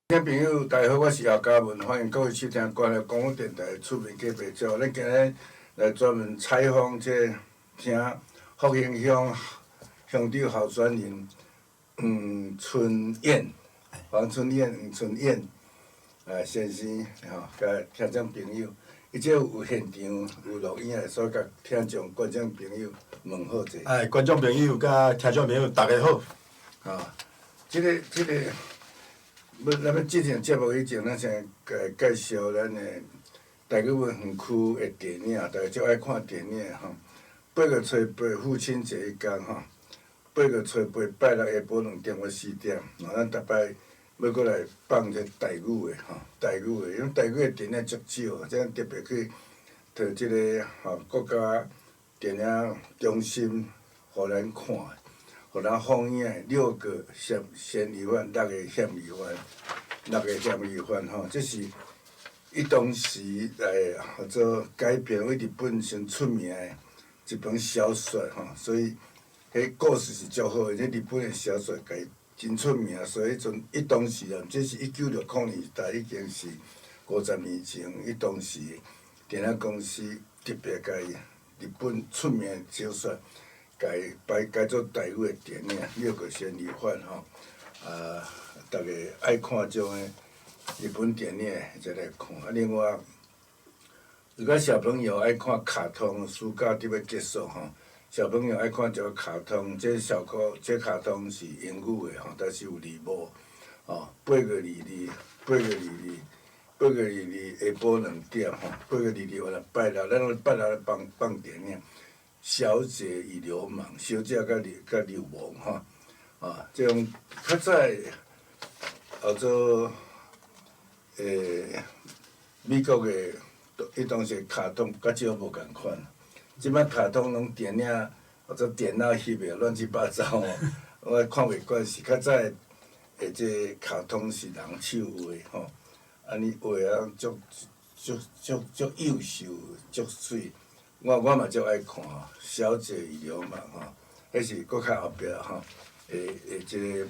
听朋友，大家好，我是姚嘉文，欢迎各位收听关了广播电台出名隔壁组。咱今日来专门采访听福兴乡乡长候选人春燕、黄春燕、春燕先生甲听众朋友，伊这有现场有录影的，所以甲听众观众朋友问好者。观众朋友甲听众朋友，大家好。这个。咱要进行节目以前，咱先介绍咱的大家湾园区的电影，大家足爱看电影吼。8月初8父亲节迄天吼，8月初8拜六下晡2点到4点，咱逐摆要过来放这台语的吼，台语的，因为台语的电影足少，这样特别去摕即个国家电影中心，互咱看。互咱放映6个嫌疑犯，6个嫌疑犯吼，这是伊当时来合作改编为日本先出名的一本小说吼，所以迄故事是足好的。这日本的小说改真出名，所以伊当时啊，这是1960年代，已经是50年前。伊当时电影公司特别甲日本出名的小说。改做台语的电影，6个嫌疑犯吼，大家爱看种的日本电影，才来看。另外，如果小朋友爱看卡通，暑假伫要结束吼，小朋友爱看一个卡通，这卡通是英语的吼，但是有字幕吼。8月22下晡2点吼，8月22完了拜六，咱拜六放电影。小姐与流氓，小姐甲流氓这种较早叫做美国的，迄当时卡通甲少无共款。即摆卡通拢电影或者电脑翕的乱七八糟我看袂惯是较早的这卡通是人手画吼，安尼画啊足幼秀，足水。我嘛足爱看吼，小姐与流氓吼，迄是搁较后壁吼，即个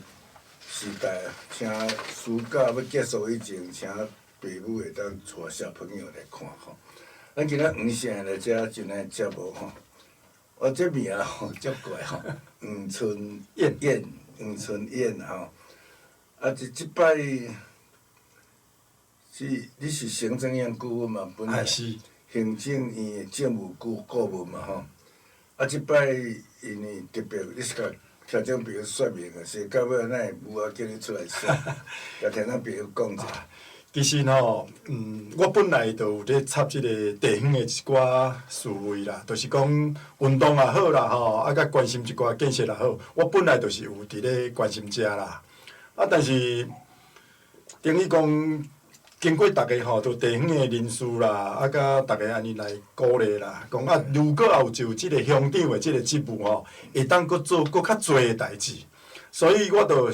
时代，请暑假要结束以前，请父母会当带小朋友来看吼。咱今仔黄城来遮就咱节目吼，我这名吼足怪吼，黄春燕，黄春燕吼，即摆你是行政院顾问嘛？本来是。行政院的政务顾问嘛吼，即摆因为特别，你是甲听众朋友说明个，是到尾咱会有叫你出来说，甲听众朋友讲一下。其实吼，我本来就有咧插即个地方的一寡事务啦，就是讲运动也好啦吼，甲关心一寡建设也好，我本来就是有伫咧关心遮啦。但是等于讲。经过大家吼，就地方的人士啦，甲大家安尼来鼓励啦，讲如果也有就即个乡长的即个职务吼，会当搁做搁较侪的代志，所以我就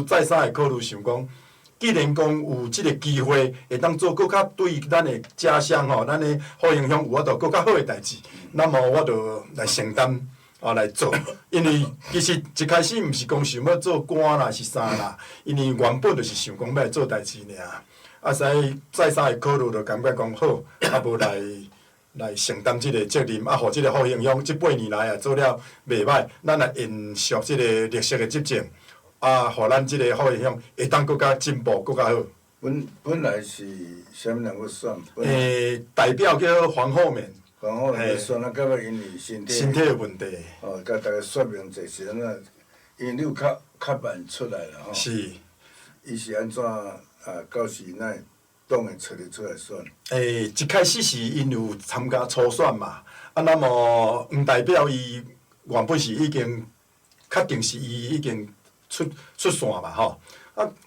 再三考虑想讲，既然讲有即个机会，会当做搁较对咱的家乡吼，咱的福兴乡有法度搁较好的代志，那么我就来承担。来做，因为其实一开始毋是讲想要做官啦是啥啦，因为原本就是想讲要来做代志尔。所以再三的考虑，就感觉讲好，无来承担即个责任，互即个福兴乡即8年来做了袂歹，咱来延续即个绿色的执政，互咱即个福兴乡会当更加进步，更加好。本来是啥物人要选？代表叫黄厚勉。黄厚勉选啊，到尾因为身体的问题。甲大家说明者是安怎？因为你有较晚出来啦吼。是。伊是安怎？到时咱党会出来选。一开始是因有参加初选嘛，那么黄代表伊原本是已经确定是伊已经出线嘛吼，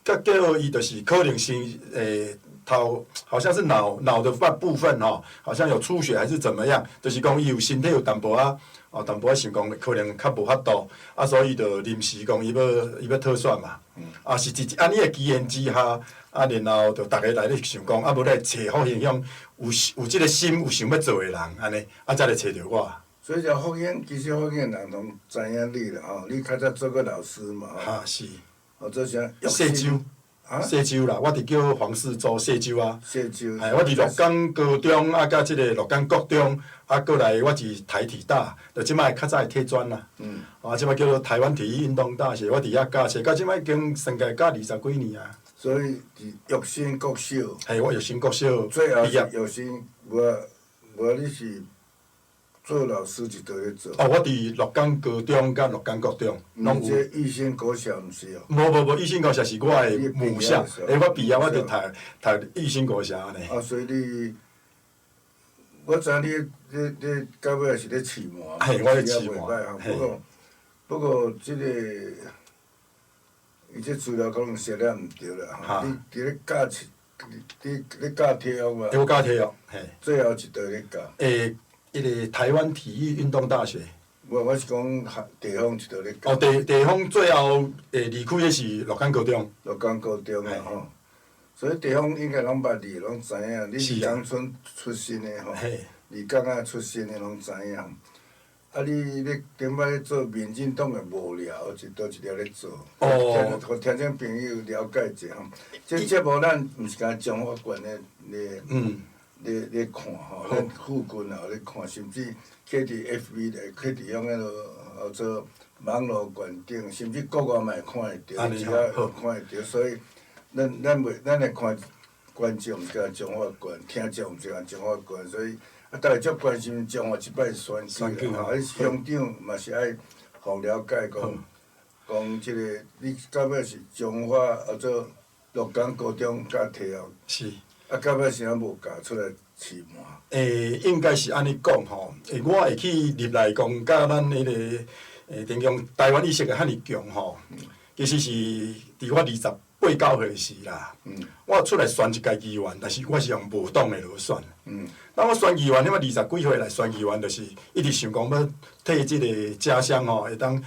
结果伊就是可能是好像是脑的部分吼，好像有出血还是怎么样，就是讲伊有身体有淡薄淡薄想讲可能较无法度，所以就临时讲伊要退选嘛，是安尼的机缘之下。然后就大家来咧想讲，无来找福兴乡有即个心有想要做的人，安尼，才来找着我。所以福兴，其实福兴人拢知影你啦吼，你较早做过老师嘛吼。是。做啥？西周。西周啦，我伫叫黄世洲西周啊。西周。我伫鹿港高中啊，甲即个鹿港国中啊，过来我是台体大，就即摆较早的体专啦。即摆叫做台湾体育运动大学，我伫遐教册，到即摆已经生涯教20几年啊。所以是育新国小。我育新国小最后毕业。育新，无你是做老师一道咧做。我伫鹿港高中甲鹿港国中拢有。这育新国小毋是哦。无，育新国小是我的母校。我毕业我就读育新国小安尼。所以你，我知你到尾是咧试模。我咧试模。不过即个，伊这资料可能写了毋对啦。你伫咧教你咧教体育嘛？我教体育，最后一道咧教。迄个台湾体育运动大学。我是讲地方一道咧教。地方最后离开的是鹿港高中。鹿港高中啊吼，所以地方应该拢捌你，拢知影。你是冈村出身的吼，离港仔出身的拢知影。你咧顶摆咧做民进党的无聊，一道一条咧做，互听众朋友了解者吼。这节目咱毋是干中法官咧看吼，咱附近也咧看，甚至去伫 FB 内，去伫用迄落做网络观顶，甚至国外嘛会看会着，只要看会着，所以咱来看观众毋是干中法官，听众毋是干中法官，所以。大家足关心中华即摆选举啦，乡长嘛是爱互了解讲即个你到尾是中华做鹿港高中教体育，是到尾是安无教出来试模？应该是安尼讲吼，我会去入来讲，甲咱迄个等于讲台湾意识会遐尼强吼，其实是伫我28、9岁时啦，我出来选一届议员，但是我是用无党的落选。当我选议员，你20几岁来选议员，就是一直想讲要替即个家乡吼会当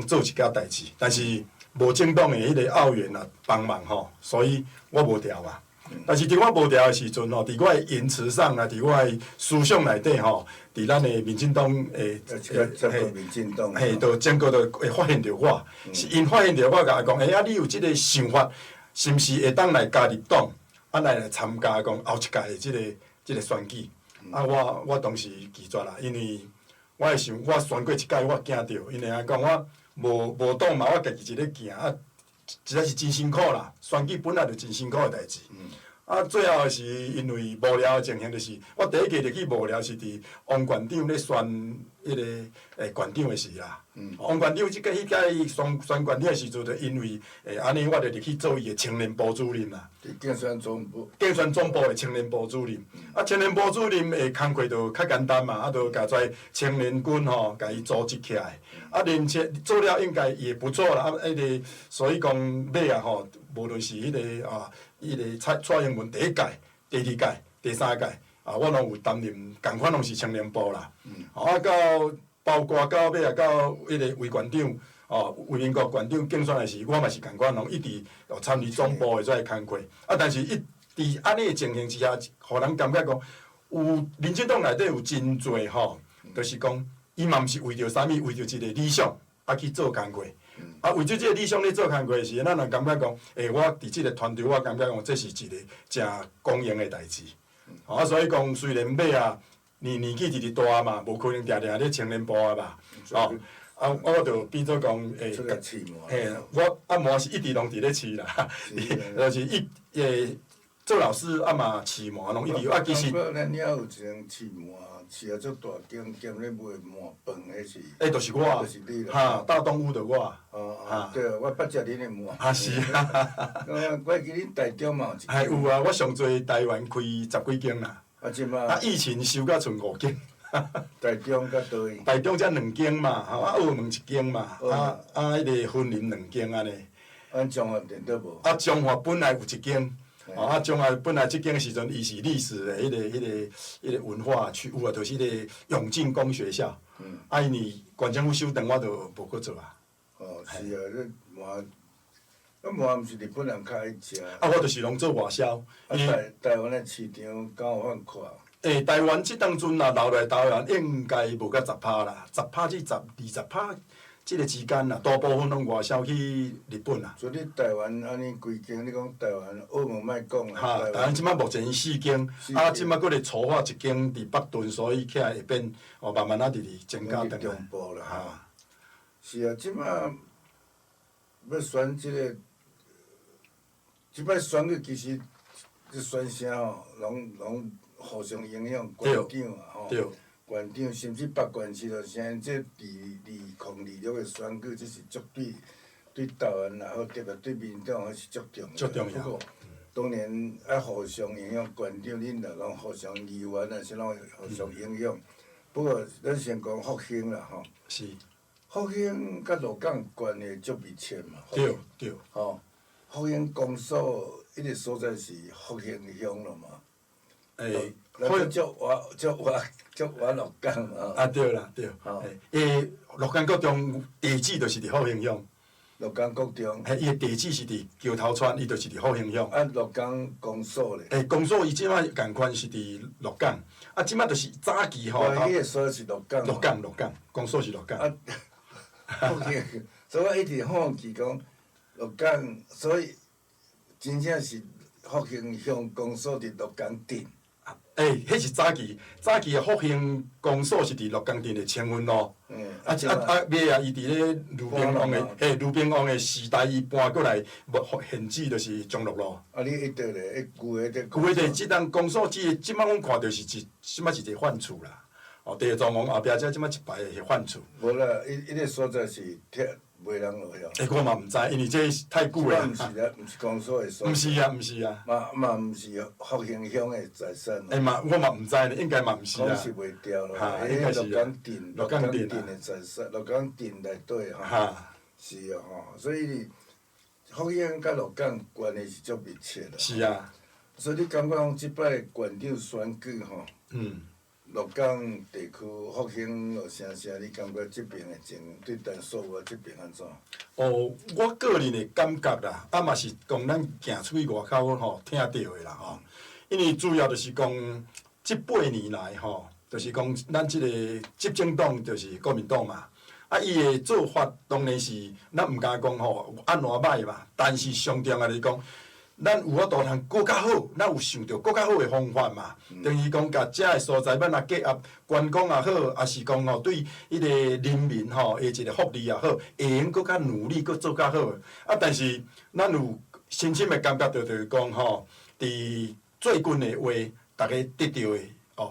做一件代志，但是无政党的迄个澳员啊帮忙吼，所以我无调啊。但是伫我无调的时阵吼，伫我的言辞上啊，伫我的思想内底吼，伫咱的民进党就整个就会发现着我，是因发现着我甲伊讲，你有即个想法，是毋是会当来加入党，来参加讲后一届的即个选举？我当时拒绝啦，因为我会想，我选过一届，我惊着，因为讲我无党嘛，我家己一个行实在是真辛苦啦。选举本来就真辛苦的代志。最后是因为无聊的情形，就是我第一届入去无聊是伫王县长咧选迄个县长的时啦。王县长迄届选县长的时阵，就因为安尼，我就入去做伊的青年部主任啦。竞选总部的青年部主任。青年部主任的工作就较简单嘛，就甲跩青年军吼，甲伊组织起来。连做了应该也不错啦。所以讲尾啊吼，无论是迄个蔡英文第一届、第二届、第三届，我拢有担任，共款拢是青年部啦。包括到尾啊，到迄个魏县长，魏民国县长竞选的时，我嘛是共款，拢一直参与总部的这工作。但是伫安尼的情形之下，互人感觉讲，民进党内底有真侪吼，就是讲，伊嘛毋是为着啥物，为着一个理想去做工作。为着即个理想咧做工作时，咱人感觉讲，我伫即个团队，我感觉讲，这是一个真公营的代志。所以讲，虽然尾啊，年纪直直大嘛，无可能定定咧青年部啊嘛。我就变做讲，我模是一直拢伫咧试啦，就是做老师嘛试模拢一直其实。咱遐有一种试模，试足大间咧卖馍饭，迄是。就是我。就是你啦。大东屋的我。对啊，我捌食恁的馍。是啊。我记恁台中嘛有一。有啊，我上侪台湾开10几间啦。即马。疫情收甲剩5间。台中甲倒位？台中才2间嘛，澳门1间嘛，迄个婚林2间安尼。中华店倒无？中华本来有1间，中华本来即间时阵，伊是历史的迄个文化区，有啊，就是迄个永靖公学校。因为县政府收长，我就无搁做啊。是啊，你馍毋是日本人较爱食。我就是拢做外销。台湾的市场敢有法看？台湾即当阵啊，留来台湾应该无到10%啦，10%至20%，即个之间啦，大部分拢外销去日本啦。所以你台湾安尼规间，你讲台湾、澳门莫讲啦。哈，台湾即摆目前4间，啊，即摆佫咧筹划1间伫北屯，所以起来会变慢慢直增加等中部啦，哈。是啊，即摆要选即摆选举其实即选啥吼，拢互相影响，县长啊吼，县长甚至北县市就啥，即2026个选举，即是绝对台湾也好，特别对民党还是足重要。足重要。不过当然要互相影响，县长恁若讲互相议员啊，啥拢互相影响。不过咱先讲复兴啦吼。是。复兴甲鹿港关系足密切嘛。对。吼，复兴公所迄个所在是复兴乡了嘛。咱足活鹿港嘛。啊对啦对。鹿港国中地址就是伫复兴乡。鹿港国中。伊个地址是伫桥头村，伊就是伫复兴乡。啊，鹿港公所咧。公所伊即摆共款是伫鹿港，啊，即摆就是早期吼。迄个所是鹿港。鹿港，公所是鹿港。啊，复兴，所以我一直好奇讲鹿港，所以真正是复兴乡公所伫鹿港镇。迄是早期的复兴公所是伫鹿港镇的青云路。尾啊，伊伫咧路边王的，路边王的时代，伊搬过来，现址就是中路路。啊，你迄倒咧，旧的伫。旧的即档公所，即摆阮看到是即摆是一个犯厝啦。哦，第二庄王后壁即摆一排的犯厝。无啦，迄个所在是拆袂人落遐。我嘛毋知，因为这太久了。毋是啦，毋是公所的所。毋是啊。嘛毋是复兴乡的财产。我嘛毋知呢，应该嘛毋是啊。讲是袂掉咯。应该是啊。鹿港镇的财产，鹿港镇内底吼。是啊吼，所以复兴甲鹿港关系是足密切的。是啊。所以你感觉讲即摆县长选举吼？鹿港地区复兴咯，啥，你感觉即边的情对陈淑华即边安怎？我个人的感觉啦，嘛是讲咱行出去外口吼，听到的啦吼。因为主要就是讲，即8年来吼，就是讲咱即个执政党就是国民党嘛。伊的做法当然是咱毋敢讲吼安怎歹嘛，但是上重要就是讲。咱有法度通搁较好，咱有想到搁较好的方法嘛。等于讲，甲遮个所在要若结合观光也好，也是讲吼对迄个人民吼的一个福利也好，会用搁较努力，搁做较好。但是咱有深深的感觉到，就是讲吼，伫最近的话，大家得到的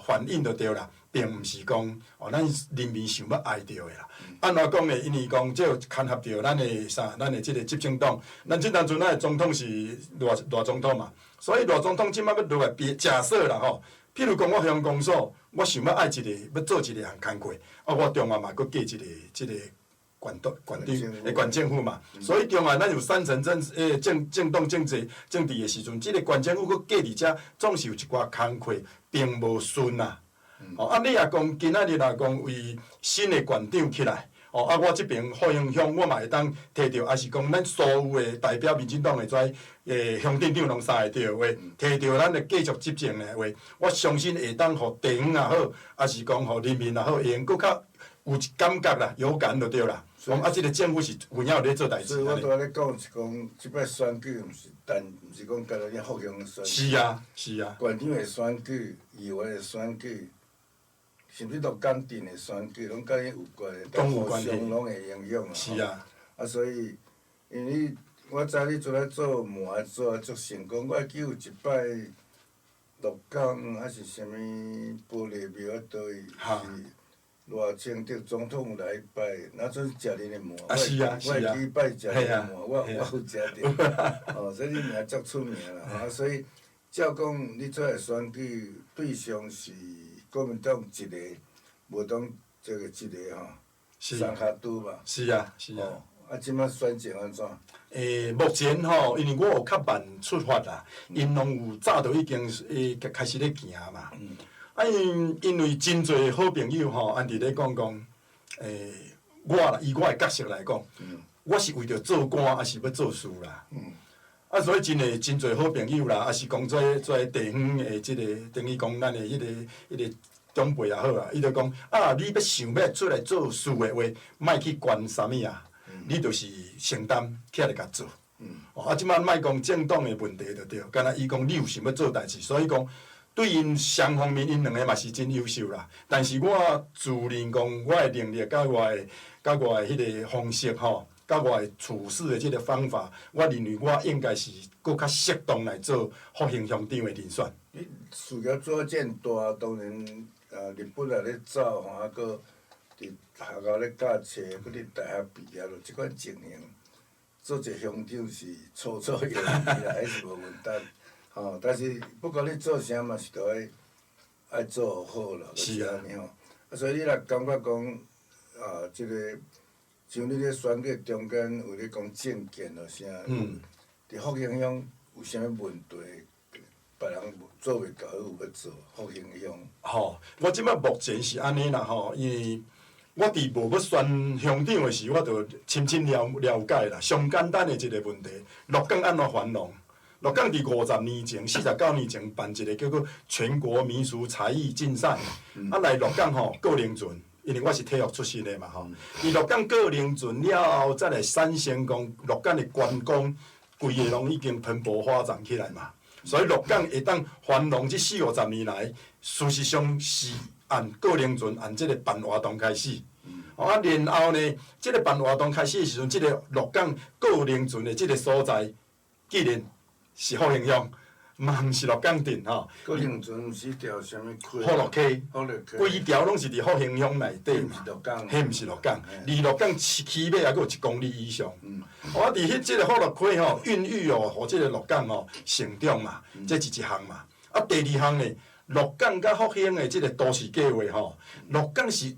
反映就对啦。并毋是讲咱人民想要爱到的啦。安怎讲呢？因为讲这牵合到咱的即个执政党，咱即当阵咱的总统是大总统嘛，所以大总统即摆要落来假设啦吼。譬如讲我向公所，我想要爱要做一个项工课，我中华嘛搁计即个县政府嘛，所以中华咱有3层政党政治的时阵，即个县政府搁计伫遮，总是有一寡工课，并无顺啊。你若讲今仔日若讲为新的县长起来，我即边复兴乡我嘛会当摕到，也是讲咱所有的代表民进党的乡镇长拢三会着话，摕到咱的继续执政的话，我相信会当互地方也好，也是讲互人民也好，会用搁较有感觉啦，有感就对啦。即个政府是有影有咧做代志。所以我拄仔咧讲是讲，即摆选举毋是讲干咱复兴选举。是啊。县长的选举、议员的选举。甚至鹿港镇的选举，拢甲伊有关系，互相拢会影响啦。是啊。所以，因为我知你出来做媒做足成功，我会记有一摆鹿港还是啥物玻璃庙啊，倒位是赖清德总统来拜，那阵食恁的馍，我会记拜食恁的馍，我有食着。所以你名足出名啦。所以照讲，你出来选举对象是。国民党一个，无当一个吼，三脚督嘛。是啊。即摆选情安怎？目前吼，因为我有较慢出发啦，因拢有早就已经开始咧行嘛。因为真侪好朋友吼，安伫咧讲，我啦，以我的角色来讲，我是为着做官，还是要做事啦。所以真侪好朋友啦，也是讲做地方的即个，等于讲咱的迄个长辈也好啊，伊就讲啊，你要想要出来做事的话，莫去管啥物啊，你就是承担起来甲做。啊，即摆莫讲政党的问题就对，干那伊讲你有想要做代志，所以讲对因双方面，因两个嘛是真优秀啦。但是我自认讲我的能力甲我的迄个方式吼，甲我的处事的即个方法，我认为我应该是搁较适当来做复兴乡长的人选。你事业做遮大，当然日本也咧走吼，啊，搁伫学校咧教册，搁伫大学毕业咯，即款情形，做一个乡长是绰绰有余啦，迄是无问题。吼，但是不管你做啥嘛，是着爱做好啦，是啊，吼。啊，所以你若感觉讲即个像你咧选举中间有咧讲政见咯啥，伫复兴乡有啥物问题？别人做袂到，有要做复兴乡。吼，我即摆目前是安尼啦吼，因为我伫无要选乡长的时，我就深深了解啦。上简单的一个问题，鹿港安怎繁荣？鹿港伫50年前、49年前办一个叫做全国民俗才艺竞赛，啊来鹿港吼过灵船，因为我是体育出身的嘛吼。伊鹿港过灵船了后，再来产生讲鹿港的观光，规个拢已经蓬勃发展起来嘛。所以鹿港会当繁荣这40-50年来，事实上是按过灵船按这个办活动开始。啊，然后呢，这个办活动开始的时阵，这个鹿港过灵船的这个所在，既然是复兴乡，嘛毋是鹿港镇吼。过灵船毋是条啥物溪？福乐溪，福乐溪，规条拢是伫复兴乡内底嘛。迄毋是鹿港，离鹿港起码还佫有1公里以上。我伫迄即个福乐溪吼，孕育哦，互即个鹿港吼成长嘛，这是一项嘛。啊，第二项呢，鹿港甲复兴的即个都市计划吼，鹿港是。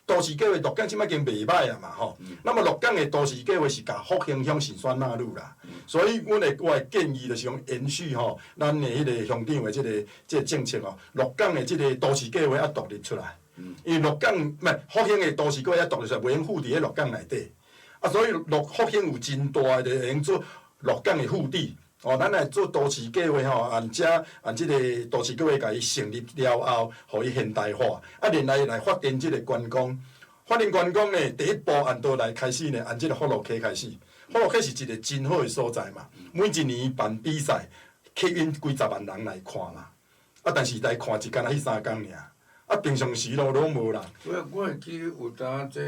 都市计划，鹿港即摆已经袂歹啊嘛吼。那么鹿港的都市计划是甲复兴乡慎选纳入啦，所以我的建议就是讲延续吼，咱的迄个乡长的即个政策吼，鹿港的即个都市计划要独立出来，因为鹿港唔系复兴的都市计划要独立出来，袂用附伫咧鹿港内底，啊，所以复兴有真大的就会用做鹿港的腹地。哦，咱来做都市计划吼，按即个都市计划，甲伊成立了后，互伊现代化，啊，然后来发展即个观光。发展观光呢，第一步按倒来开始呢，按即个福乐溪开始。福乐溪是一个真好的所在嘛，每一年办比赛，吸引几十万人来看嘛。啊，但是来看一天啊，迄3天尔，啊，平常时拢无人。我会记有当即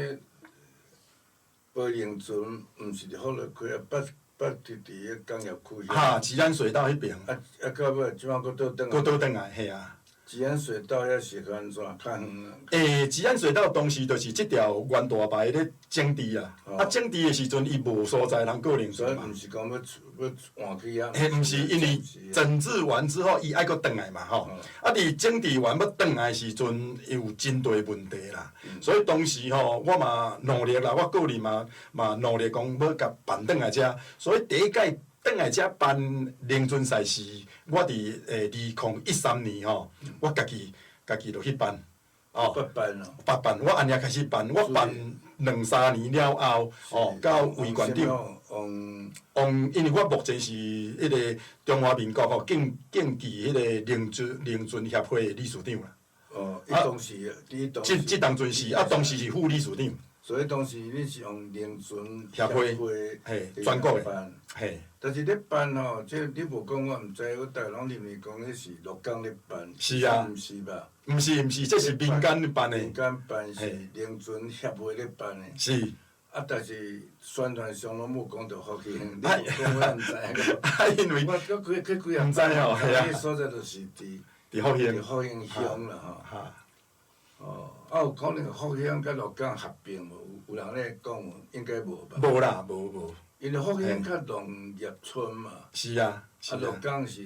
飞灵船，毋是伫福乐溪啊，捌伫迄工业区。哈，吉安水道迄边。啊，到尾即摆佫倒转来。佫倒转来，嘿啊。吉安水道遐是安怎？较远啊。吉安水道当时就是即条原大牌咧整治啊，啊整治的时阵伊无所在通过灵船嘛。所以毋是讲要换去啊。嘿，毋是因为整治完之后，伊爱佫转来嘛吼。啊，伫整治完要转来的时阵，有真大问题啦。所以当时吼，我嘛努力啦，我个人嘛努力讲要甲办转来遮。所以第一届转来遮办灵船赛事，我伫2013年吼，我家己就去办。哦，8办，我安尼开始办，我办2-3年了后，哦，到卫馆长，因为我目前是迄个中华民国吼竞技迄个灵船协会的理事长啦。哦，当时，即当阵是，啊，当时是副理事长。所以当时你是用灵船协会，嘿，全国的，嘿。但是咧办吼，即你无讲我毋知，我大拢认为讲迄是鹿港咧办。是啊。毋是吧？毋是，这是民间办的。民间办是灵船协会咧办的。是。啊，但是宣传上拢无讲到复兴，你无讲我毋知个。啊，因为我去几啊，毋知吼，系啊。迄所在就是伫复兴。复兴乡啦吼。哈。哦，啊，有可能复兴甲鹿港合并无？有人咧讲无？应该无吧？无啦，无。因为复兴较农业村嘛。是啊。啊，鹿港是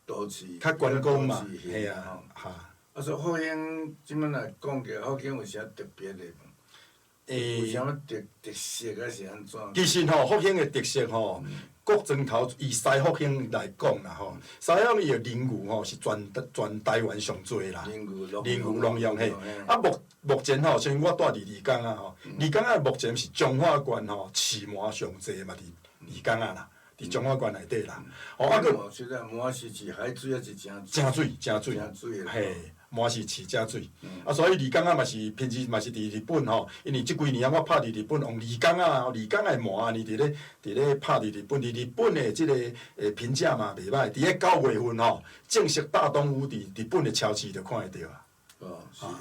都市。较观光嘛，嘿啊，哈。啊，所以复兴即摆来讲起来，复兴有啥特别的？有啥物特色还是安怎？其实吼，复兴的特色吼，国庄头以西复兴来讲啦吼，西复兴伊的人牛吼是全台湾上多啦。人牛农用嘿，啊目前吼，像我住伫丽江啊吼，丽江啊目前是彰化县吼市麻上济嘛伫丽江啊啦，伫中华关内底啦。哦，啊，佮实在满是市海水也是真真水，真水，真水的。嘿，满是市真水。啊，所以离港嘛是平时嘛是伫日本吼，因为即几年我拍伫日本，用离港的膜啊，伫咧拍伫日本，伫日本的即个评价嘛袂歹。伫咧9月份吼，正式大东屋伫日本的超市就看会到啊。哦，是哦。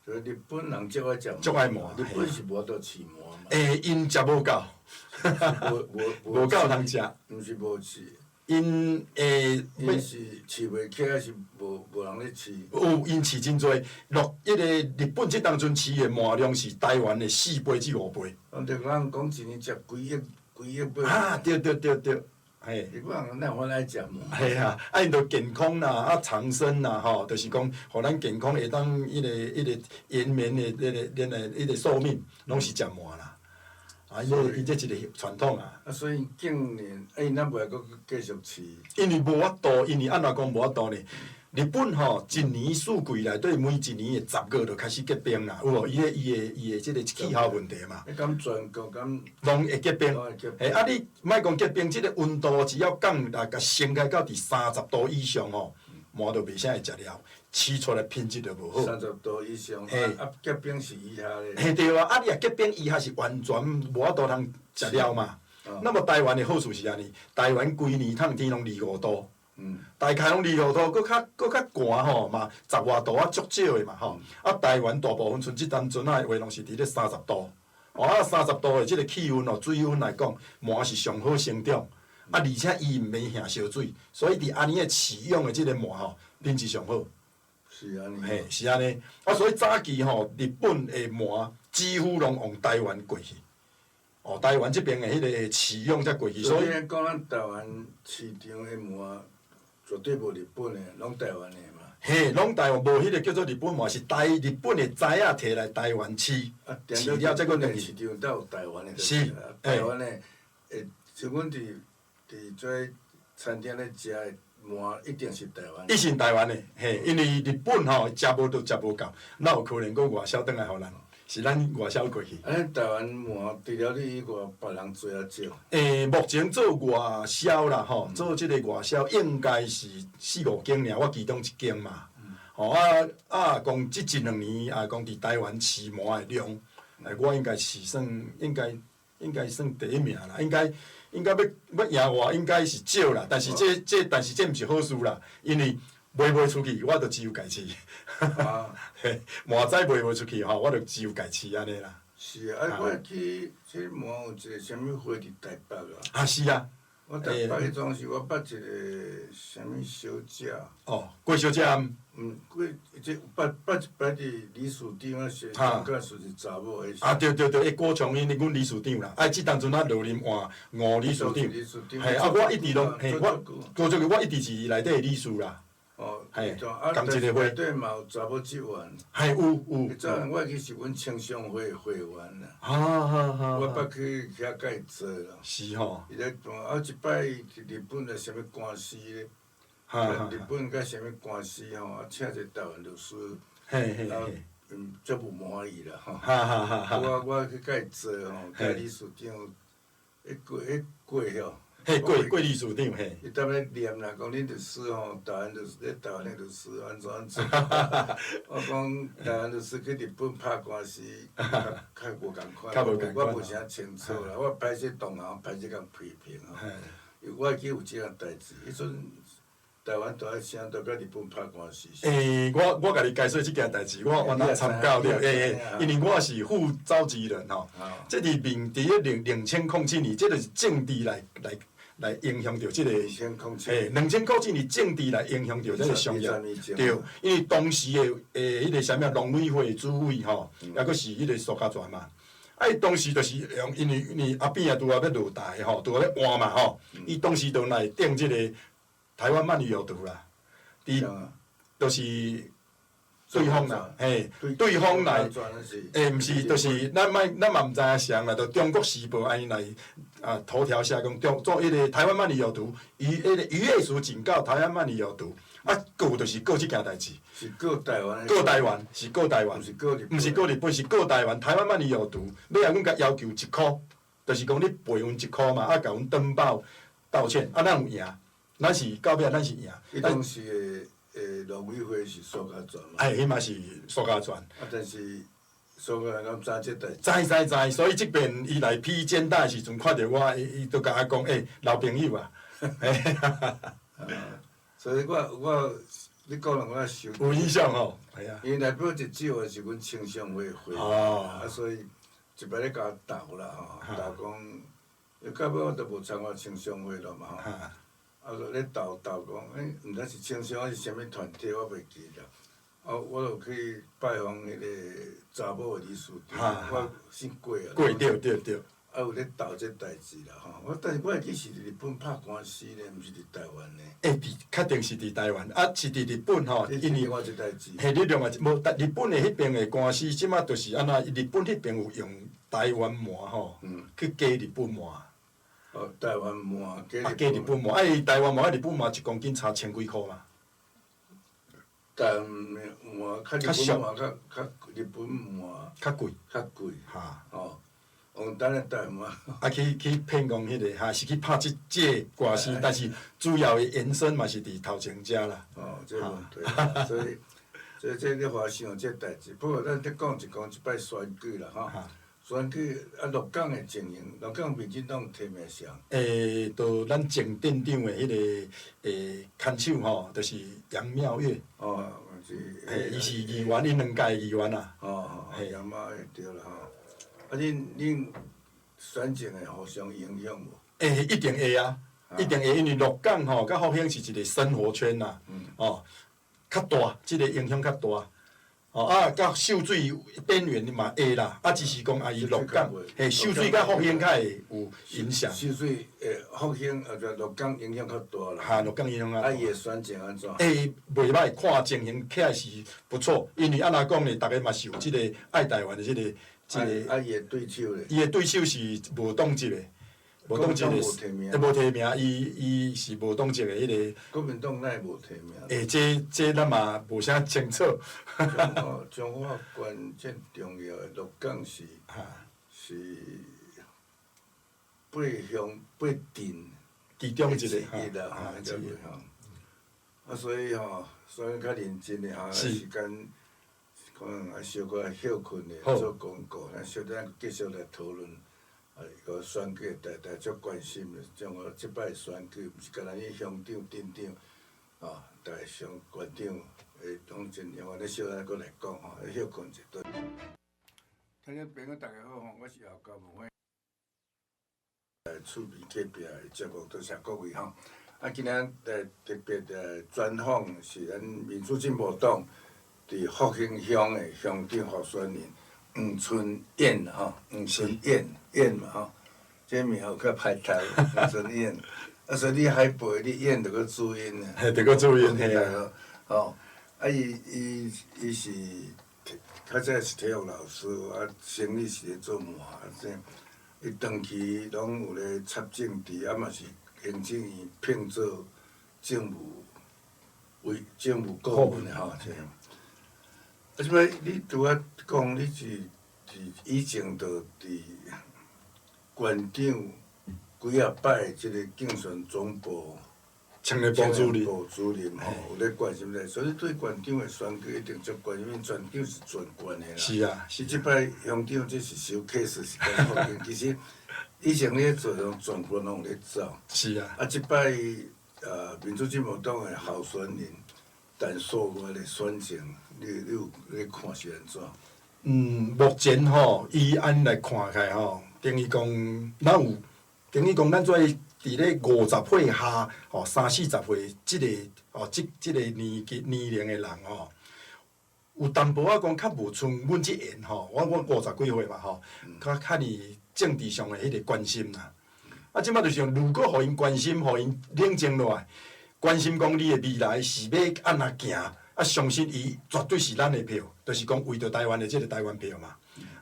所以日本人足爱食足爱膜，日本是无倒饲膜嘛。因食无够，无够通食。毋是无饲。因因是饲袂起，还是无人咧饲？有因饲真侪，迄个日本即当阵饲的膜量是台湾的4倍至5倍。着咱讲一年食几亿倍。啊，对，嘿。日本人哪有法爱食膜？系啊，因着健康啦，长生啦，吼，就是讲，互咱健康会当迄个延绵的迄个寿命，拢是食膜啦。啊，伊这一个传统啊。啊，所以近年，因咱袂阁继续饲。因为无法度，因为安怎讲无法度呢？日本吼，一年四季内底每一年的10月就开始结冰啦，有无？伊的即个气候问题嘛。你敢全国敢？拢会结冰。嘿，啊，你莫讲结冰，即个温度只要降来，甲升开到伫30度以上吼，毛都袂啥会食了，饲出来品质就无好。30度以上，啊，结冰是以下咧。嘿，对啊，啊，你若结冰以下是完全无法度通食了嘛。那么台湾的好处是安尼，台湾规年通天拢25度。大概拢25度，搁较寒吼嘛，10外度啊足少的嘛吼。啊，台湾大部分像即当阵啊的话，拢是伫咧30度。哦啊，30度的即个气温哦，水温来讲，麻是上好生长。啊，而且伊毋免下烧水，所以伫安尼的饲养的即个麻吼，品质上好。是安尼。嘿，是安尼。啊，所以早期吼，日本的麻几乎拢往台湾过去。哦，台湾即边的迄个饲养才过去，所以讲咱台湾市场的麻。绝对无日本的，拢台湾的嘛。嘿，拢台湾无迄个叫做日本麻，是日本的材仔摕来台湾饲，饲了再搁入去。市场才有台湾的。是，台湾的，像阮伫做餐厅咧食的麻，一定是台湾。一定台湾的，嘿，因为日本吼食无都食无够，哪有可能搁外销转来互咱？是咱外销过去。台湾麻除了你以外，别人做啊少。目前做外销啦，吼，做即个外销应该是4、5间尔，我其中一间嘛。吼讲即1、2年啊，讲伫台湾饲麻的量，我应该是算应该算第1名啦，应该要赢我应该是少啦，但是这毋是好事啦，因为卖出去，我就只有家饲。嘿，麻仔卖出去吼，我就只有家饲安尼啦。是啊，我去即麻有一个啥物花伫台北啊。啊，是啊。我台北迄种是我捌一个啥物小姐。哦，郭小姐。过即捌一摆伫理事长啊，是感觉是查某的。啊，对，郭长英，阮理事长啦，即当阵啊，罗林换吴理事长。嘿，啊，我一直拢，嘿，我一直是内底的理事啦。哦，嘿，同一个会。内底嘛有查某职员。嘿，有。早我去是阮青商会的会员啦。好。我捌去遐甲伊做啦。是吼。伊咧办，啊一摆伫日本的啥物官司咧。日本甲啥物官司吼，啊请一个台湾律师。嘿。足无满意啦吼。我去甲伊做吼，甲理事长，迄过吼。嘿，过理事长嘿。伊踮咧念啦，讲恁律师吼，台湾的律师安怎。我讲台湾律师去日本拍官司，较无共款。我无啥清楚啦，我歹势同行，歹势共批评吼。我会记有即项代志，迄阵台湾大一声都甲日本拍官司。我甲你解说即件代志，我原来参考了，因为我是副召集人吼。即里面伫咧2007年，即就是政治来影响着即个，2007年政治来影响着即个商业，对，因为当时的迄个啥物农委会主委吼，抑阁是迄个苏家全嘛。伊当时就是用，因为阿扁拄啊要落台吼，拄啊要换嘛吼，伊当时就来定即个台湾鳗鱼有毒啦，就是对方啦，对方来，毋是，就是咱嘛毋知影谁啦，就中国时报安尼来头条写讲做迄个台湾鳗鱼有毒，迄个渔业署警告台湾鳗鱼有毒，告就是告即件代志。是告台湾。告台湾是告台湾，毋是告日本，是告台湾。台湾鳗鱼有毒，你若阮甲要求1箍，就是讲你赔阮1箍嘛，甲阮登报道歉，咱有赢，咱是到尾咱是赢。伊当时农委会是苏家全嘛，迄嘛是苏家全。但是苏家全敢知即代志？知，所以即边伊来披肩带时阵，看着我，伊都甲我讲，老朋友啊。所以你讲了我想。有印象吼，系啊。因为内表一酒是阮青商会会，所以一摆咧甲我斗啦吼，斗讲，伊到尾我都无参加青商会咯嘛吼，就咧斗讲，毋知是青商还是啥物团体，我袂记了。我就去拜访迄个查某的理事长，我姓郭啊。郭对。有咧斗即代志啦吼，但是我会记是伫日本拍官司咧，毋是伫台湾咧。确定是伫台湾，是伫日本吼，因为另外一代志。迄你另外无，日本的迄边的官司，即马就是安那，日本迄边有用台湾麻吼，去加日本麻。台湾麻加日本麻，台湾麻、日本麻1公斤差1000几箍嘛。台湾麻较日本麻较日本麻较贵。吼。用等咧台湾。去骗讲迄个是去拍即个官司，但是主要的延伸嘛是伫头前遮啦。这问题，所以这你话想这代志。不过咱再讲一讲即摆选举啦，吼。选举鹿港的情形，鹿港民进党提名谁？就咱前镇长的迄个看守吼，就是杨妙月。是。伊是议员，伊2届议员啊。杨妙月对啦吼。恁选情会互相影响无？一定会啊，一定会，因为鹿港吼，甲福兴是一个生活圈呐，较大，即个影响较大。甲秀水边缘嘛会啦，只是讲伊鹿港，秀水甲福兴较会有影响。秀水福兴就鹿港影响较大啦。鹿港影响较大。伊的选情安怎？袂歹，看情形起来是不错，因为安那讲咧，逐个嘛是有即个爱台湾的即个。伊的对手咧？伊的对手是无党籍的，无党籍的，无提名，伊是无党籍的迄个。国民党哪会无提名？这咱嘛无啥清楚。中华关键重要的鹿港是八乡八镇其中一个啦，所以所以较认真的时间。可能也小可休困咧，做公告，咱小等继续来讨论。个选举大家足关心的，像我即摆选举，毋是干那迄乡长、镇长，大上县长，拢真样，我咧小等搁来讲休困一顿。听众朋友大家好我是后家文化趣味隔壁的节目，多谢各位今仔特别专访是咱民主进步党。伫福兴乡的乡长候选人黄春燕黄春燕嘛这名有较歹读，黄春燕。所以你海背你燕着搁注音嘿，着搁注音嘿啊。伊是较早是体育老师，生理是咧做麻伊长期拢有咧插政治，嘛是行政院聘做政务顾问的这样。即摆你拄仔讲，你是以前就伫县长几啊摆即个竞选总部青年部主任有咧关心咧，所以对县长的选举一定足关心，因为县长是全县的啦。是啊。是即摆乡长这是小 case 是跟福建，其实以前咧做拢全县拢有咧走。是啊。即摆民主进步党的候选人。但所外的选情，你有咧看是安怎？目前以安来看起来等于讲，等于讲咱做伫咧50岁下30-40岁即个年龄的人有淡薄仔讲较无像阮即缘我50几岁嘛较哩政治上的迄个关心啦。即摆就是如果互因关心，互因冷静落来。关心讲你的未来是要安怎行，相信伊绝对是咱的票，就是讲为着台湾的即个台湾票嘛。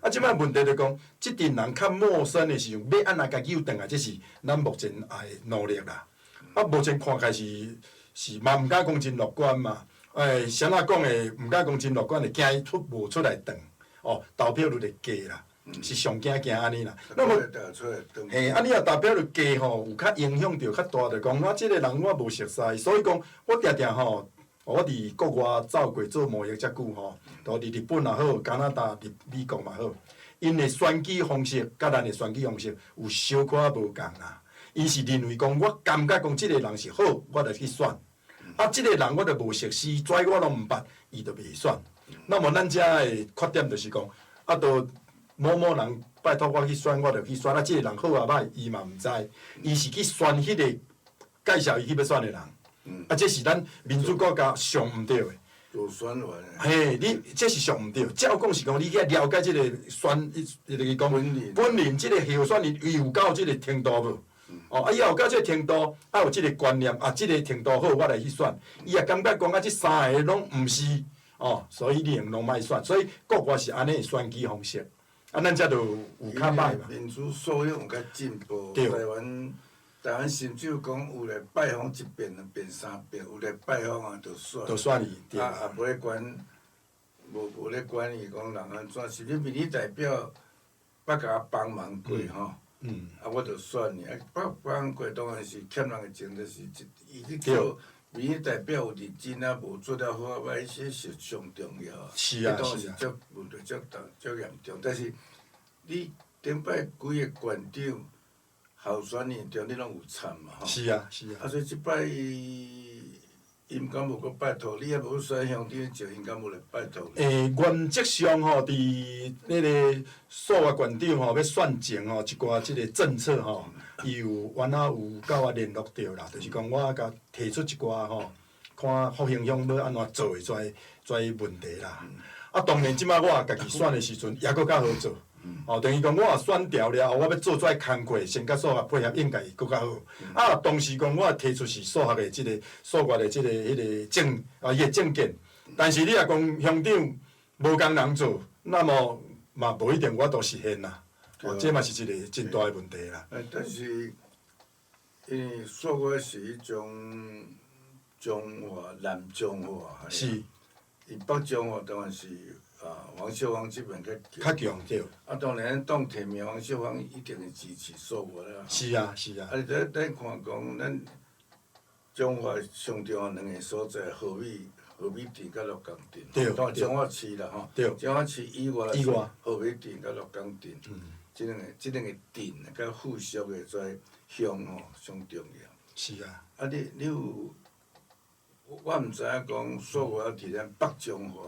即摆问题就讲，即阵人较陌生的时阵，要安怎甲救转来，这是咱目前爱努力啦。目前看起是嘛，毋敢讲真乐观嘛。谁仔讲的毋敢讲真乐观的，惊伊无出来转，投票率会低啦。是上惊安尼啦。那么，出来登。嘿，你若代表着家吼，有较影响着较大，着讲我即个人我无熟悉，所以讲我定定吼，我伫国外走过做贸易遮久吼，都伫日本也好，加拿大、美国嘛好，因的选举方式甲咱的选举方式有小可无共啦。伊是认为讲，我感觉讲即个人是好，我就去选；啊，即个人我就无熟悉，跩我拢毋捌，伊就袂选。那么咱遮的缺点就是讲，啊，都某某人拜托我去选，我就去选。啊，即个人好啊歹，伊嘛毋知，伊是去选迄个介绍伊去要选的人。啊，这是咱民主国家上毋对的。做选员的。嘿，你这是上毋对。照讲是讲，你去了解即个选，就是讲本人即个候选人，伊有到即个程度无？哦，啊，伊有到即个程度，啊有即个观念，啊，即个程度好，我来去选。伊也感觉讲啊，即三个拢毋是，哦，所以你用拢莫选。所以国外是安尼选举方式，啊，咱遮就有较歹嘛。民主素养有较进步，台湾甚至有讲有来拜访一遍、两遍、三遍，有来拜访啊，就选。就选伊，对。啊，也无咧管，无咧管伊讲人安怎，是你民意代表捌甲我帮忙过吼。啊，我就选你，啊，帮忙过当然是欠人的情，就是伊去做民意代表有认真啊，无做了好啊歹，迄是上重要。是啊，是啊。足问题足严重，但是你顶摆几个县长、候选人中，你拢有参嘛吼？是啊，是啊。啊，所以即摆因敢无阁拜托你，啊无选乡长就因敢无来拜托你？原则上吼，伫迄个数个县长吼要选前吼，一寡即个政策吼，伊有原来有甲我联络着啦，就是讲我甲提出一寡吼，看复兴乡要安怎做的跩问题啦。啊，当然即摆我也家己选的时阵，也阁较好做。哦，等于讲我也选调了后，我要做工课，先甲数学配合，应该会更较好。啊，同时讲我也提出是数学的即个数学的即个迄个伊的证件，但是你若讲乡长无工人做，那么嘛无一定我都实现啦。哦，这嘛是一个真大的问题啦。但是因为数学是迄种中华、南中华，是。伊北中华当然是。王秀芳这边较强对。啊，当然当提名王秀芳一定会支持数学啦。是啊，是啊。啊，咱看讲，咱中华上重要两个所在，河美镇甲鹿港镇。对。当然中华市啦吼。对。中华市以外是河美镇甲鹿港镇。即两个镇甲附属的跩乡吼上重要。是啊。啊，你有，我毋知影讲数学伫咱北中华。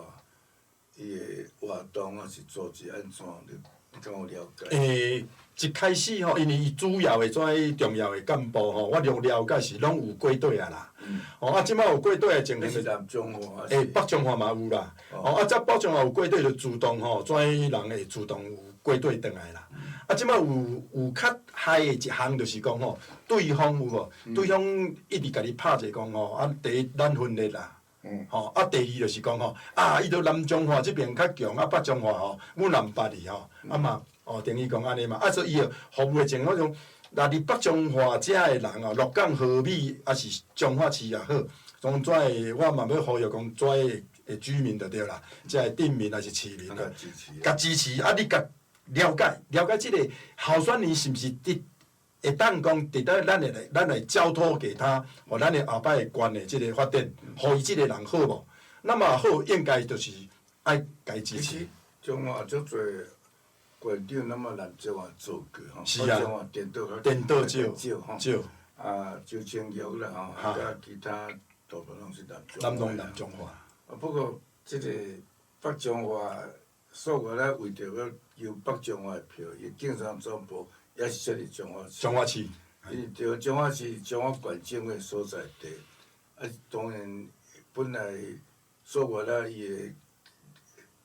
伊个活动啊是组织安怎？你敢有了解？一开始吼，因为伊主要的跩重要的干部吼，我了解是拢有归队啊啦。啊，即摆有归队的情形。是南中华。北中华嘛有啦。啊，北中华有归队就自动吼，跩人会自动有归队转来啦。啊，即摆有较嗨的一项就是讲吼，对方有无？对方一直甲你拍者讲吼，啊，第一咱分裂啦。吼，啊，第二就是讲吼，啊，伊着南中华即边较强，啊，北中华吼，阮南捌伊吼，啊嘛，哦，等于讲安尼嘛，啊，所以伊服务的情况种，若伫北中华遮的人哦，鹿港、和美，啊是彰化市也好，从跩我嘛要呼吁讲跩的居民就对啦，遮的镇民还是市民啊，甲支持，啊，你甲了解即个候选人是毋是伫？会当讲，伫倒咱来交托给他，互咱的后摆的官的即个发展，互伊即个人好无？那么好，应该就是爱该支持。中华足侪县长，那么南中华做过吼，是啊。中华颠倒少吼。少。啊，周清玉啦吼，啊，甲其他大部分拢是南中华。啊，不过即个北中华数学咧，为着要求北中华的票，伊竞选总部。也是设伫彰化市。彰化市。伊着彰化市彰化县政府所在地，啊，当然本来数学啦，伊个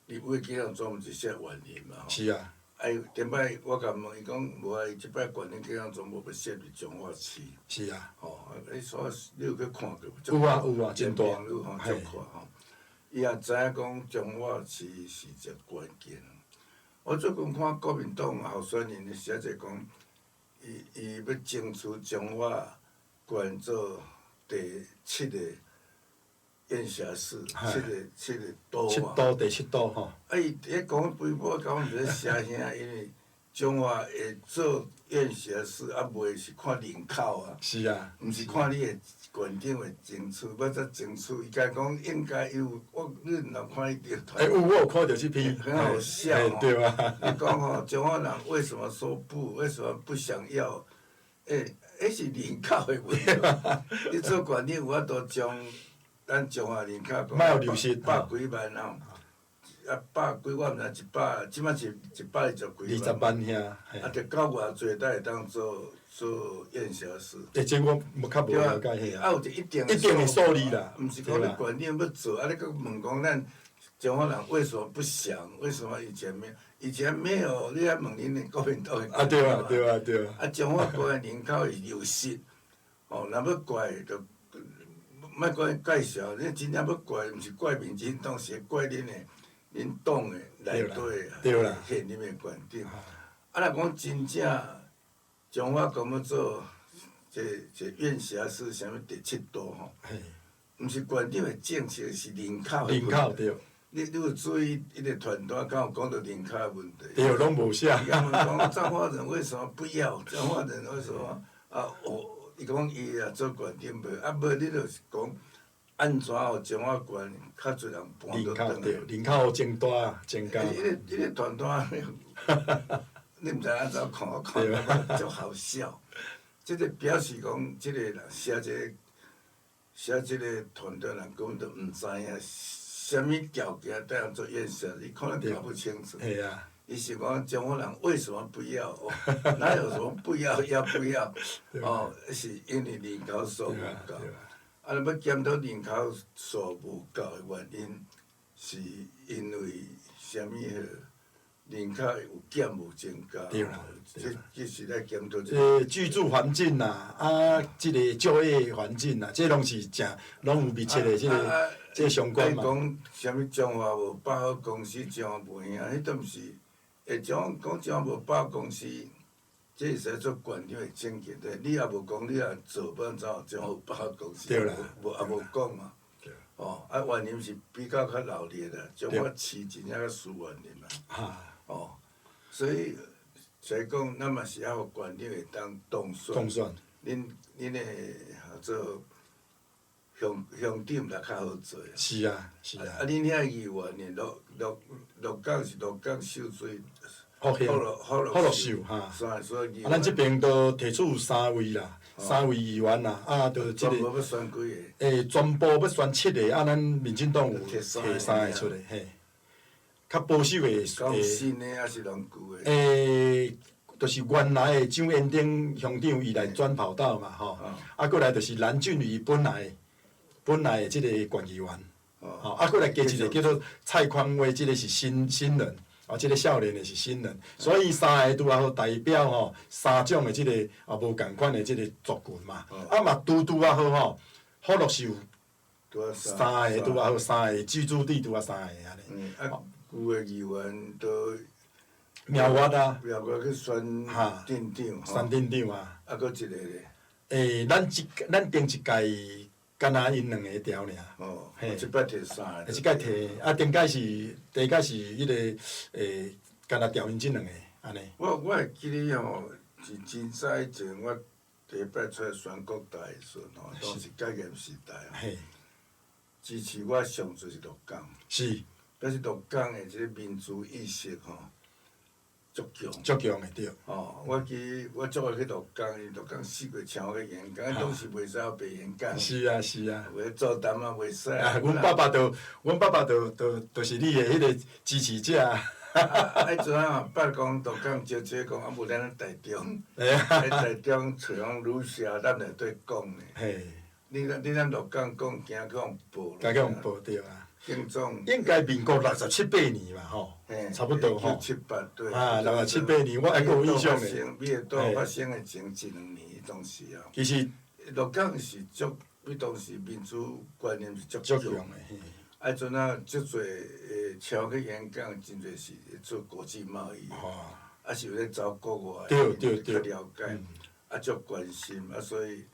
立委竞选总部是设原林嘛吼。是啊。啊，顶摆我甲问伊讲，无啊，伊即摆县林竞选总部要设伫彰化市。是啊。吼，所你有去看过无？有啊有啊，真大。有吼，足看吼。伊也知影讲彰化市是一个关键。我最近看国民党候选人写者讲，伊要争取彰化县做第7个燕霞寺嘿七个岛嘛。七都第七都吼，啊，伊伫咧讲规波讲毋知写啥，因为中华会做燕霞寺，啊，袂是看人口啊，是啊，毋是看你的馆长的情趣，要则情趣，伊家讲应该有，你若看伊着团，我有看到这篇，很好笑哦对啊，你讲吼，中华人为什么说不？为什么不想要？迄是人口的问题。你做馆长有法度将咱中华人口莫有流失百几万吼，啊百几我毋知即摆是120几20万遐，啊，着到偌济才会当做燕霞寺。这我较无了解迄啊，有一定一定的数字啦，毋是讲你馆长要做，啊，你搁问讲咱中华人为什么不想？为什么以前没有？以前没有，你来问恁的国民党的。啊对啊对啊对啊，啊，中华国的人口是流失，哦，若要怪就莫讲介绍，你真正要怪，毋是怪民进党，是怪恁党的内底现任的馆长。啊，若讲真正中华讲要做这燕霞寺啥物第七都吼，毋是馆长的政策，是人口的问题。人口对。你有注意伊个团队敢有讲到人口的问题？对，拢无写。伊讲彰化人为什么不要？彰化人为什么伊讲伊也做馆长无，啊无你就是讲安怎互彰化县较侪人搬倒转来？人口增大增加。伊个团队，你毋知安怎看？我看到足好笑。即个表示讲，即个人写即个团队人根本就毋知影。什么条件才能做燕霞？你可能搞不清楚。系啊。伊是讲中国人为什么不要？哪有什么不要不要？哦，是因为人口数无够。啊，要检讨人口数无够的原因，是因为啥物人口有减无增加。对啦。这是来检讨。居住环境啦，啊，即个就业环境啦，这拢是拢有密切的这相关嘛。讲啥物中华无百货公司，中华无影，迄都毋是。讲中华无百货公司，这是使做馆长的政见的。你也无讲，你也做，要安怎中华有百货公司？对啦。也无讲嘛。哦，啊，原因是比较老烈啦，中华市真正较输原因嘛。哦，所以讲，咱嘛是要互馆长会当当选。当选。恁的做乡长才较好做。是啊，是啊。啊，恁遐议员的鹿港是鹿港秀水。福禄寿哈。咱这边都提出3位啦，3位议员啦，啊，就即个。全部要选几个？全部要选7个，啊，咱民进党有摕3个出来，嘿。较保守的。讲新的还是拢旧的？就是原来的蒋延丁乡长伊来转跑道嘛，吼。啊，过来就是蓝俊宇本来的即个县议员，吼。啊，过来加一个叫做蔡匡威，即个是新人，即个少年的是新人，所以3个拄啊好代表吼3种的即个无共款的即个族群嘛。啊嘛拄啊好吼，福禄寿3个拄啊好，3个居住地拄啊3个安尼。旧的议员都苗栗啊，苗栗去选镇长，选镇长啊。啊，搁一个咧。咱顶一届，敢若因2个调尔。哦，即摆摕3个。即届摕，啊，第一届是迄个敢若调因即2个安尼。我会记得吼，是真早以前，我第一摆出来选国大的时阵吼，当时戒严时代吼，支持我上侪是鹿港。是。但是鹿港的即个民族意识吼，足强。足强的对。哦，我记我昨下去鹿港，鹿港4月请我去演讲，当时袂使白演讲。是啊是啊。袂做谈啊，袂使。阮爸爸就是你的迄个支持者。迄阵啊，捌讲鹿港招招讲，啊无咱台中，台中找人女社，咱来对讲呢。嘿。你咱鹿港讲，惊去互报。惊去互报对啊。应该民国67、8年嘛吼，差不多吼。1978对。67、8年，我还佫有印象的。美丽岛发生的前1、2年，当时啊。其实鹿港是当时民主观念是足强的。啊，迄阵啊，足侪超去演讲，真侪是做国际贸易，是有咧走国外，较了解，足关心，所以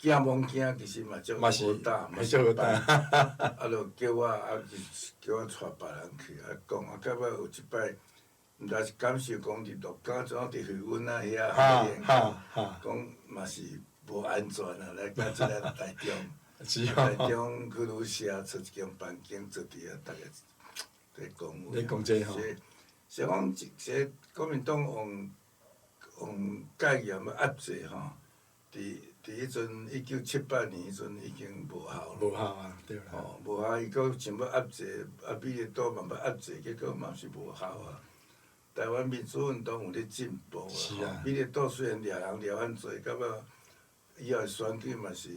惊罔惊，其实嘛足嘛是好打，嘛足好打啊，就叫我叫我带别人去讲到尾有一摆，毋知是感受讲伫鹿港怎伫渔阮遐练讲嘛是无安全来到即个台中。是台中去旅社出一间房间，坐伫遐，逐个在讲话。咧讲这吼。是讲一个国民党用戒严要压制吼，伫迄阵1978年迄阵已经无效了。无效啊，对啦。无效，伊阁想要压制，美丽岛嘛要压制，结果嘛是无效啊。台湾民主运动有咧进步啊。美丽岛虽然掠人掠很济，到尾以后的选举嘛是。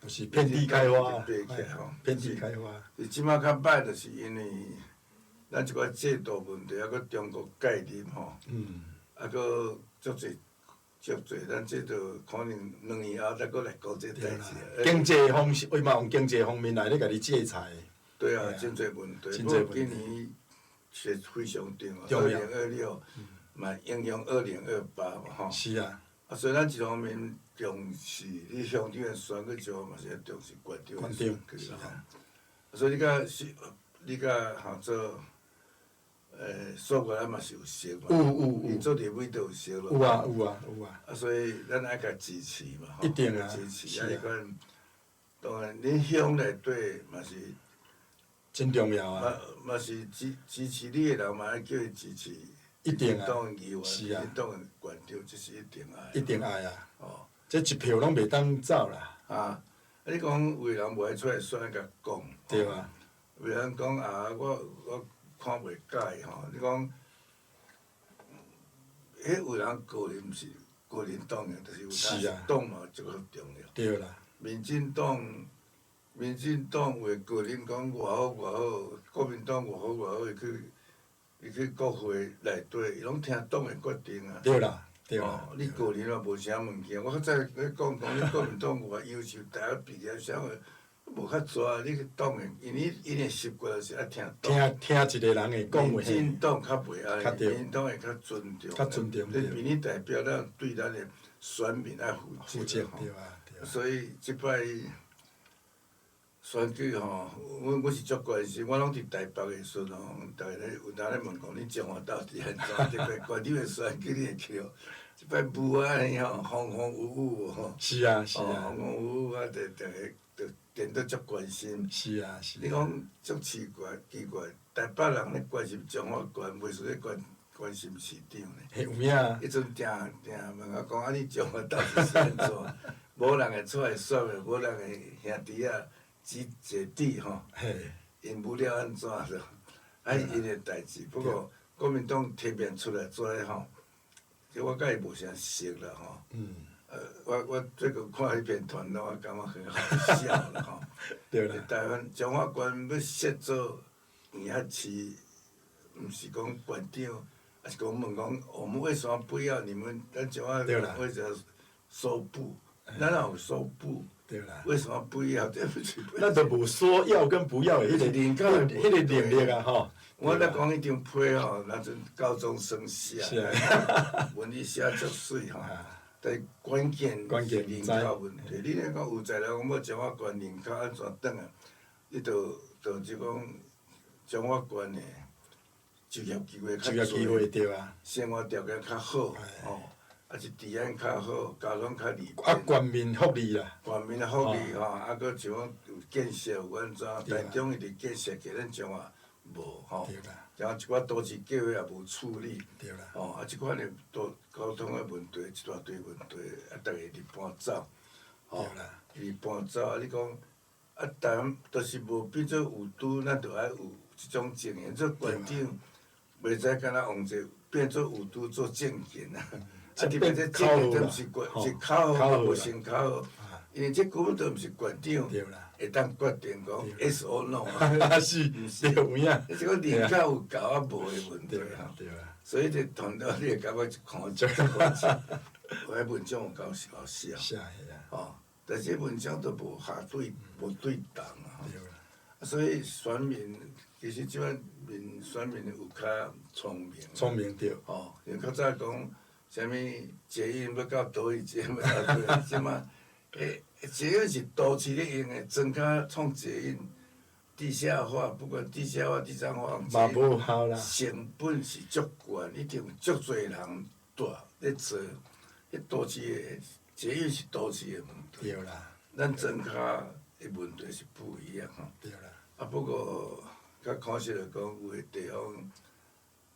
就是遍地开花，遍地开花。即摆较歹，就是因为咱即个制度问题，还佫中国介入吼，还佫足侪，咱即着可能2年后再佫来讲这代志。经济方式，伊嘛用经济方面来咧甲你制裁。对啊，真侪问题。不过今年是非常重要，2026嘛影响2028嘛吼。是啊。所以咱一方面重视你乡长的选举之后，嘛是要重视县长的选举啦。所以你甲做所外咱嘛是有熟嘛，伊做立委都有熟咯。有啊。所以咱爱甲支持嘛，一定啊，支持啊！迄款当然，恁乡内底嘛是真重要啊。嘛是支持你的人嘛，爱叫伊支持。一定啊，是啊，党的县长，这是一定爱。一定爱啊！这一票拢袂当走啦。你讲有人无爱出来选，甲讲。对啊。有人讲我看袂解吼，你讲，迄有人个人毋是个人党的，就是有当党嘛，足够重要。对啦。民进党为个人讲偌好偌好，国民党偌好偌好，伊去国会内底，伊拢听党的决定啊。对啦。你个人嘛无啥物件，我较早咧讲你国民党偌优秀，大学毕业啥个无较抓，你去党的，因为伊的习惯就是爱听党。听一个人的讲话。民进党较袂爱，民进党会较尊重。较尊重。你民意代表，咱对咱的选民爱负责吼。所以即摆选举吼，我是足关心，我拢伫台北的时阵吼，逐个咧有当咧问讲，你中华到底安怎？即摆县长的选举你会去哦？即摆雾安尼吼，风风雨雨吼。是啊。风风雨雨啊，逐个变得足关心。是啊。你讲足奇怪，台北人咧关心中华县，袂输咧关心市长咧。有影。迄阵定问我讲，你中华到底是安怎？无人会出来选的，无人会兄弟啊。坐底吼，因不了安怎着，因的代志。不过国民党提面出来做吼，其实我甲伊无啥熟啦吼。我最近看迄篇传单，我感觉很好笑啦吼。对啦。台湾中华县要设做园仔市，毋是讲县长，还是讲问讲，我们为什么不要你们？咱中华县为什么收布？咱哪有收布？对啦。为什么不要？对不起。咱都无说要跟不要的迄个能力啊吼。我咧讲迄张批吼，那阵高中生写，文字写足水吼。但关键是人口问题。你咧讲有才来讲要中华县人口安怎转啊？你就是讲中华县的就业机会较多，对啊。生活条件较好吼。啊是治安较好，交通较利便。全民福利啦。全民的福利吼，啊，搁像讲有建设有安怎？台中伊伫建设，给咱中华无吼。然后一寡都市计划也无处理。吼，啊，即款的交通的问题，一大堆问题，啊，逐个伫搬走。吼，伫搬走，啊，你讲啊，台湾都是无变做有都，咱着爱有即种经验。做县长，袂使干那往者变做有都做政见啊。啊！特别这政见都毋是是口号，无成口号，因为这根本都毋是县长会当决定讲 yes or no 啊。是，对有影。这个人口有够啊无的问题哈。所以这团队你会感觉一看足关键，迄文章有够好写。是啊。吼，但是文章都无下对，无对当啊。所以选民其实即摆选民有较聪明。聪明对。吼，因较早讲。啥物捷运要到倒位捷，要到倒位，即马捷运是都市咧用的，庄脚创捷运，地下化，不管地下化、地上化，嘛无效啦。成本是足悬，一定足侪人咧做。迄都市的捷运是都市的问题，对啦，咱庄脚的问题是不一样吼。对啦。啊，不过较可惜就讲有的地方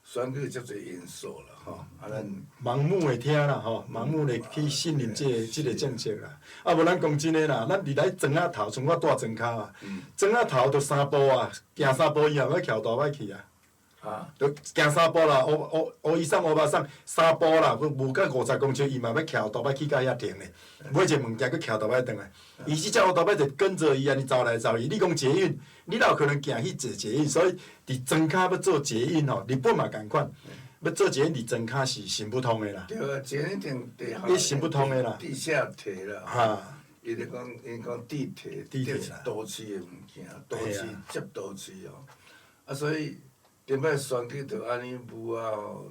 选举足侪因素啦吼，啊咱盲目的听啦吼，盲目的去信任即个政策啦。啊，无咱讲真诶啦，咱伫来庄仔头，像我住庄脚啊，庄仔头都3步啊，行3步以后要翘大摆去啊。就行3步啦，乌衣裳乌巴裳3步啦，无到50公尺，伊嘛要翘大摆去到遐停咧。买一个物件，佮翘大摆转来。伊即只乌大摆就跟着伊安尼走来走去。你讲捷运，你哪有可能行去坐捷运？所以伫庄脚要做捷运吼，日本嘛共款，要做捷运伫庄脚是行不通的啦。对啊，捷运停地下，你行不通的啦。地下铁啦。哈。伊就讲，因讲地铁，这是都市的物件，都市接都市哦。啊，所以。顶摆选举就安尼舞啊吼，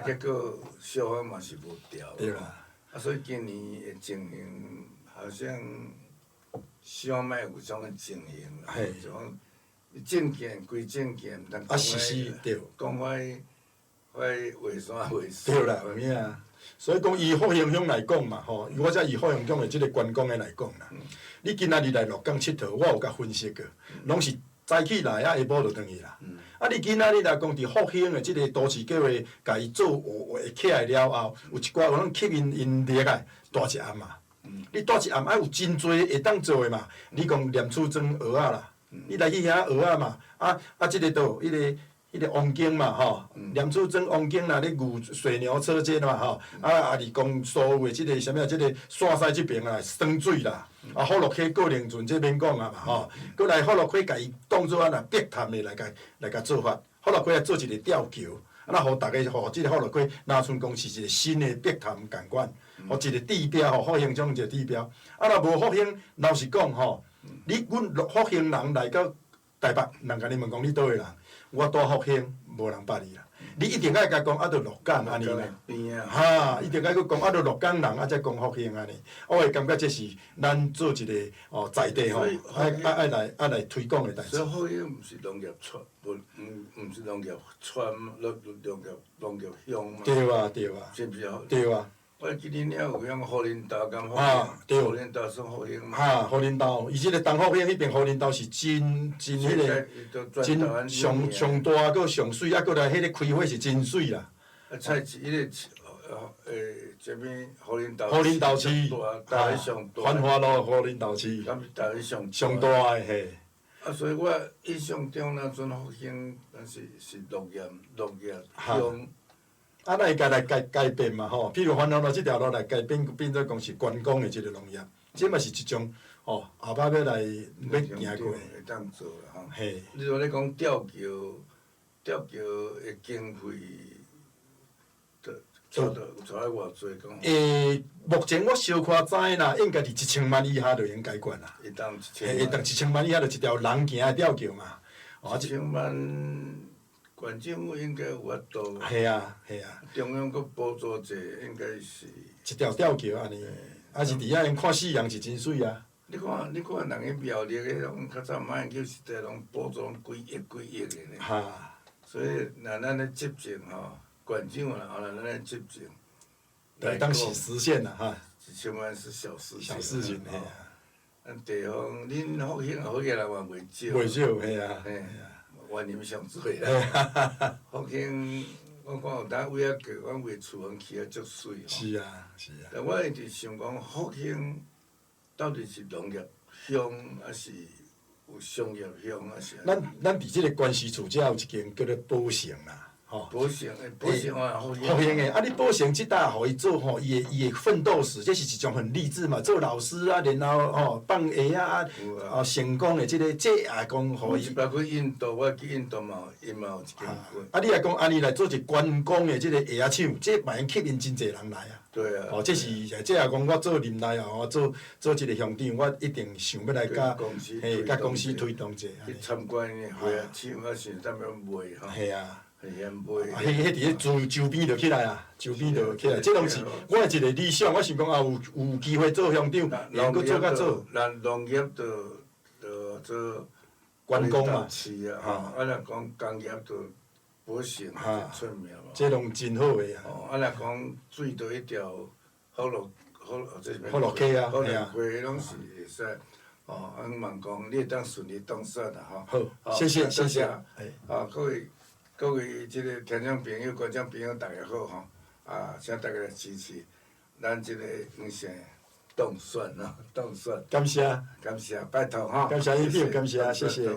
结果小可嘛是无调。对啦。啊，所以今年的情形好像希望莫有种个情形啦。就讲证件归证件，毋通讲歹画山画水。对啦，有影啊。所以讲，以福兴乡来讲嘛，吼，我才以福兴乡的即个观光的来讲啦。你今仔日来鹿港佚佗，我有甲分析过，拢是。早起来啊，下晡就转去啦。啊，你今仔日来讲，伫复兴的即个都市计划，家己做画起来了后，有一寡有拢吸引入来大一暗嘛。你大一暗啊，有真侪会当做的嘛。你讲念厝庄蚵仔啦，你来去遐蚵仔嘛。即个倒迄个王宫嘛，吼，念厝庄王宫啦，咧牛水牛车间嘛，吼。啊，是讲所有的即个啥物啊，即个山西即边啊，酸水啦。啊，福禄溪过冷泉这免讲啊嘛，吼，过来福禄溪家己当做啊碧潭的来甲做法，福禄溪来做一个吊桥，啊，互大家互即个福禄溪南村公是一个新的碧潭共款，互一个地标吼，复兴种一个地标。啊，若无复兴，老实讲吼，阮复兴人来到台北，人甲你问讲你倒位人，我住复兴，无人捌你啦。你一定爱甲讲，着鹿港安尼啦，哈，一定爱佮讲，着鹿港人才讲复兴安尼。我会感觉这是咱做一个在地吼，爱来推广的代志。所以复兴毋是农业村，毋是农业村，农业乡嘛。对啊，对啊。是不是？对啊。我记哩了有种福林岛甲复兴，福林岛算复兴嘛。哈，福林岛，伊即个东福兴迄边福林岛是真迄个真上大，佮上水，啊，佮来迄个开花是真水啦。啊，菜市迄个这边福林岛市，大台上大。繁华路福林岛市。敢是大台上大诶嘿。啊，所以我印象中咱阵复兴，但是农业乡。啊，咱会家来改变嘛吼，譬如繁华路即条路来改变做讲是观光的即个农业，这嘛是一种后摆要来行过。会当做啦吼。嘿。你若咧讲吊桥的经费，找来偌济讲？目前我小可知啦，应该是1000万以下就用解决啦。会当1000万以下就一条人行的吊桥嘛。1000万。县政府应该有法度。系啊。中央阁补助者应该是。一条吊桥安尼，啊是伫遐因看四样是真水啊。你看人个苗栗个拢较早马英九时代拢补助拢几亿的呢。哈。所以若咱咧执政吼，县政府若咱咧执政，对，当时实现啦哈。1000万是小事情。小事情嘿啊。咱地方恁复兴好起来嘛袂少。袂少嘿啊。原林上水啦，复兴我看有当为啊过，阮为厝拢起啊足水吼。是啊。但我一直想讲，复兴到底是农业乡，还是有商业乡，还是？咱伫即个关系处，遮有一间叫做宝城啦。宝城啊，复兴的，啊！你宝城即搭，互伊做吼，伊的奋斗史，这是一种很励志嘛。做老师啊，然后放鞋啊，成功的这也讲互伊。包括印度，我去印度嘛，因嘛有一间啊，你来讲安尼来做一观光的这个鞋仔厂，这嘛用吸引真侪人来啊。对啊。这是这也讲我做林内哦，做一个乡长，我一定想要来甲公司推动者。去参观的鞋仔厂，啊是踮要卖吼。系啊。也袂。迄伫咧周边就起来啊，周边就起来。这拢是我的一个理想，我想讲啊，有机会做乡长，能够做较做。咱农业就做关公嘛，市啊，若讲工业就保险真出名嘛。这拢真好个啊。若讲水就一条好路这边。好路溪啊，好路溪拢是会使。希望讲你会当顺利当选啦，好，谢谢。各位即个听众朋友、观众朋友，大家好吼！请大家来支持咱即个黄县当选，感谢，拜托哈！感谢一票，感谢，谢谢。